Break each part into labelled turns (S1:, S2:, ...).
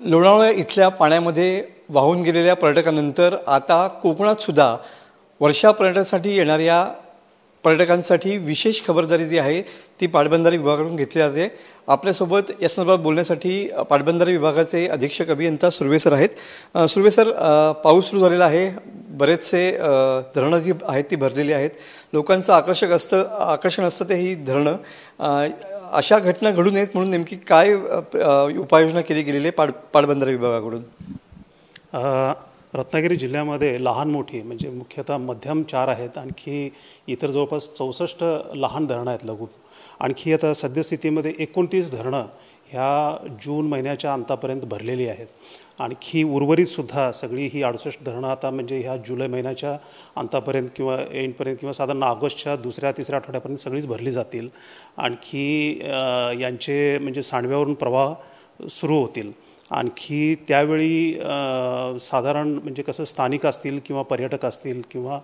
S1: लोणावळा इथल्या पाण्यामध्ये वाहून गेलेल्या पर्यटकांनंतर आता कोकणात सुद्धा वर्षा पर्यटनासाठी येणाऱ्या पर्यटकांसाठी विशेष खबरदारी जी आहे ती पाटबंधारे विभागाकडून घेतली जाते। आपल्यासोबत या संदर्भात बोलण्यासाठी पाटबंधारे विभागाचे अधीक्षक अभियंता सुर्वे सर आहेत। सुर्वे सर, पाऊस सुरू झालेला आहे, बरेचसे धरणं जी आहेत ती भरलेली आहेत, लोकांचं आकर्षण असतं ते ही धरणं। अशा घटना घडू नयेत म्हणून नेमकी काय उपाययोजना केली गेलेली आहे पाटबंधारे विभागाकडून?
S2: रत्नागिरी जिल्ह्यामध्ये लहान मोठी म्हणजे मुख्यतः मध्यम 4 आहेत, आणखी इतर जवळपास 64 लहान धरणं आहेत लघु। आणखी आता सद्यस्थितीमध्ये 29 धरणं ह्या जून महिन्याच्या अंतापर्यंत भरलेली आहेत। आणखी उर्वरितसुद्धा सगळी ही 68 धरणं आता म्हणजे ह्या जुलै महिन्याच्या अंतापर्यंत किंवा एंडपर्यंत किंवा साधारण ऑगस्टच्या 2-3 आठवड्यापर्यंत सगळीच भरली जातील। आणखी यांचे म्हणजे सांडव्यावरून प्रवाह सुरू होतील। आणखी त्यावेळी साधारण म्हणजे कसं स्थानिक असतील किंवा पर्यटक असतील किंवा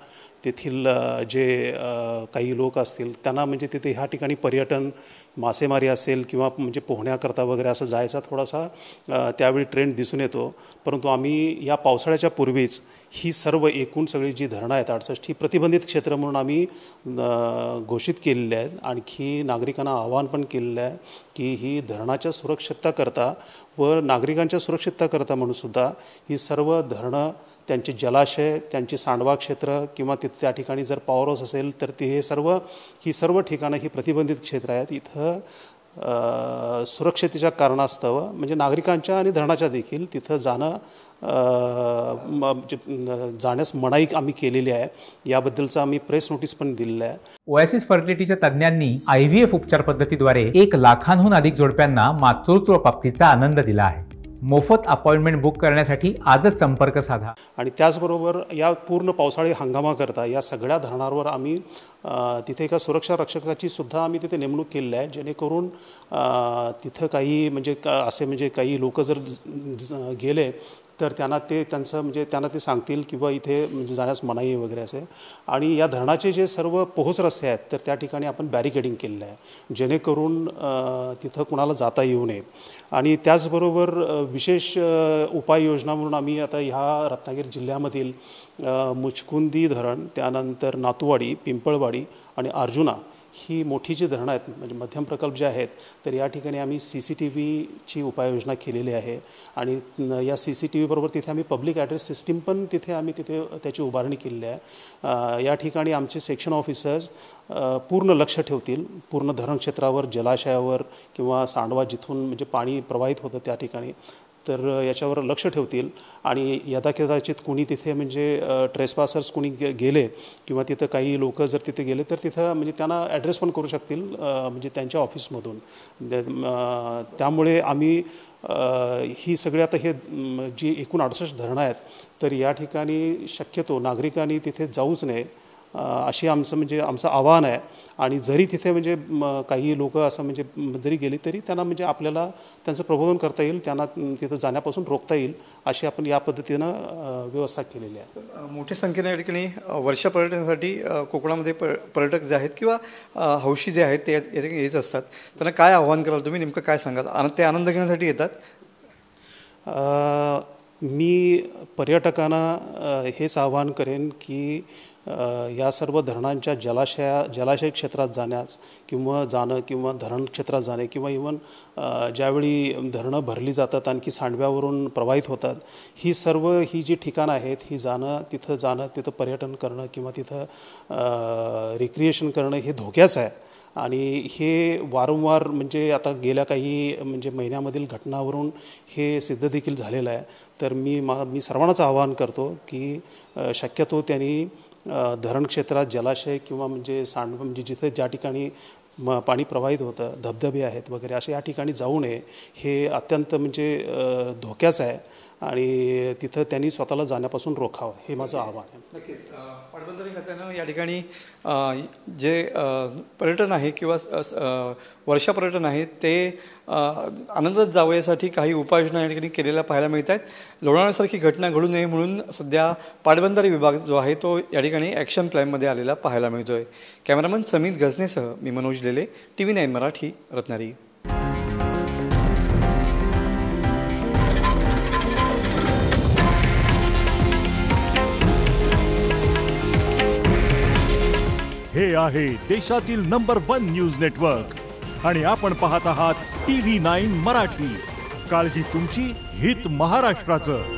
S2: तेथील जे काही लोक असतील त्यांना म्हणजे तिथे ह्या ठिकाणी पर्यटन मासेमारी असेल किंवा म्हणजे पोहण्याकरता वगैरे असं जायचा थोडासा त्यावेळी ट्रेंड दिसून येतो। परंतु आम्ही या पावसाळ्याच्या पूर्वीच ही सर्व एकूण सगळी जी धरणं आहेत 68 ही प्रतिबंधित क्षेत्र म्हणून आम्ही घोषित केलेली आहेत। आणखी नागरिकांना आवाहन पण केलेलं आहे की ही धरणाच्या सुरक्षितताकरता व नागरिकांच्या सुरक्षितताकरता म्हणून सुद्धा ही सर्व धरणं, त्यांचे जलाशय, त्यांची सांडवा क्षेत्र किंवा त्या ठिकाणी जर पॉवर हाऊस असेल तर ते ही सर्व ठिकाणं ही प्रतिबंधित क्षेत्र आहेत। इथं सुरक्षतेच्या कारणास्तव म्हणजे नागरिकांच्या आणि धरणाच्या देखील तिथं जाण्यास मनाई आम्ही केलेली आहे। याबद्दलचं आम्ही प्रेस नोटीस पण दिलेलं आहे।
S3: ओएसिस फर्टिलिटीच्या तज्ञांनी IVF उपचार पद्धतीद्वारे 1 लाखांहून अधिक जोडप्यांना मातृत्व प्राप्तीचा आनंद दिला आहे। मोफत अपॉइंटमेंट बुक करण्यासाठी आजच संपर्क साधा।
S2: आणि त्याचबरोबर या पूर्ण पावसाळी हंगामाकरता या सगळ्या धरणांवर आम्ही तिथे एका सुरक्षा रक्षकाची सुद्धा आम्ही तिथे नेमणूक केलेली आहे, जेणेकरून तिथं काही म्हणजे असे म्हणजे काही लोक जर गेले तर त्यांना ते सांगतील किंवा इथे म्हणजे जाण्यास मनाई आहे वगैरे असे। आणि या धरणाचे जे सर्व पोहोच रस्ते आहेत तर त्या ठिकाणी आपण बॅरिकेडिंग केलेलं आहे, जेणेकरून तिथं कुणाला जाता येऊ नये। आणि त्याचबरोबर विशेष उपाययोजना म्हणून आम्ही आता ह्या रत्नागिरी जिल्ह्यामधील मुचकुंदी धरण, त्यानंतर नातूवाडी, पिंपळवाडी आणि अर्जुना ही मोठी जी धरणं आहेत म्हणजे मध्यम प्रकल्प जे आहेत तर या ठिकाणी आम्ही CCTVची उपाययोजना केलेली आहे। आणि या CCTV बरोबर तिथे आम्ही पब्लिक ॲड्रेस सिस्टीम पण तिथे त्याची उभारणी केलेली आहे। या ठिकाणी आमचे सेक्शन ऑफिसर्स पूर्ण लक्ष ठेवतील पूर्ण धरण क्षेत्रावर, जलाशयावर किंवा सांडवा जिथून म्हणजे पाणी प्रवाहित होतं त्या ठिकाणी, तर याच्यावर लक्ष ठेवतील। आणि यदाकदाचित कुणी तिथे म्हणजे ट्रेसपासर्स कुणी गेले किंवा तिथं काही लोक जर तिथे गेले तर तिथं म्हणजे त्यांना ॲड्रेस पण करू शकतील म्हणजे त्यांच्या ऑफिसमधून। त्यामुळे आम्ही ही सगळी आता हे जी एकूण 68 धरणं आहेत तर या ठिकाणी शक्यतो नागरिकांनी तिथे जाऊच नये अशी आमचं आव्हान आहे। आणि जरी तिथे म्हणजे काही लोक असं म्हणजे जरी गेली तरी त्यांना म्हणजे आपल्याला त्यांचं प्रबोधन करता येईल, त्यांना तिथं जाण्यापासून रोखता येईल अशी आपण या पद्धतीनं व्यवस्था केलेली आहे।
S1: मोठ्या संख्येने या ठिकाणी वर्षा पर्यटनासाठी कोकणामध्ये पर्यटक जे आहेत किंवा हौशी जे आहेत ते या ठिकाणी येत असतात, त्यांना काय आव्हान कराल तुम्ही, नेमकं काय सांगाल? ते आनंद घेण्यासाठी येतात?
S2: मी पर्यटकांना हेच आवाहन करेन की या सर्व धरणांच्या जलाशय क्षेत्रात जाणं किंवा धरण क्षेत्रात जाणे किंवा इव्हन ज्यावेळी धरणं भरली जातात आणखी सांडव्यावरून प्रवाहित होतात ही जी ठिकाणं आहेत ही तिथं पर्यटन करणं किंवा तिथं रिक्रिएशन करणं हे धोक्याचं आहे। आणि हे वारंवार म्हणजे आता गेल्या काही म्हणजे महिन्यामधील घटनावरून हे सिद्ध देखील झालेलं आहे। तर मी सर्वांनाच आवाहन करतो की शक्यतो त्यांनी धरण क्षेत्रात, जलाशय किंवा म्हणजे म्हणजे जिथे ज्या ठिकाणी पाणी प्रवाहित होतं, धबधबे आहेत वगैरे अशा या ठिकाणी जाऊ नये। हे अत्यंत म्हणजे धोक्याचं आहे आणि तिथं त्यांनी स्वतःला जाण्यापासून रोखावं हे माझं आव्हान आहे।
S1: नक्कीच पाटबंधारे खात्यानं या ठिकाणी जे पर्यटन आहे किंवा वर्षा पर्यटन आहे ते आनंदात जावं यासाठी काही उपाययोजना या ठिकाणी केलेल्या पाहायला मिळत आहेत। लोणावळ्यासारखी घटना घडू नये म्हणून सध्या पाटबंधारे विभाग जो आहे तो या ठिकाणी ॲक्शन प्लॅनमध्ये आलेला पाहायला मिळतो आहे। कॅमेरामन समित गजनेसह मी मनोज लेले, TV9 मराठी, रत्नागिरी।
S4: आहे देशातील नंबर 1 न्यूज नेटवर्क आणि आपण पाहत आहात TV9 मराठी. काळजी तुमची, हित महाराष्ट्राचं.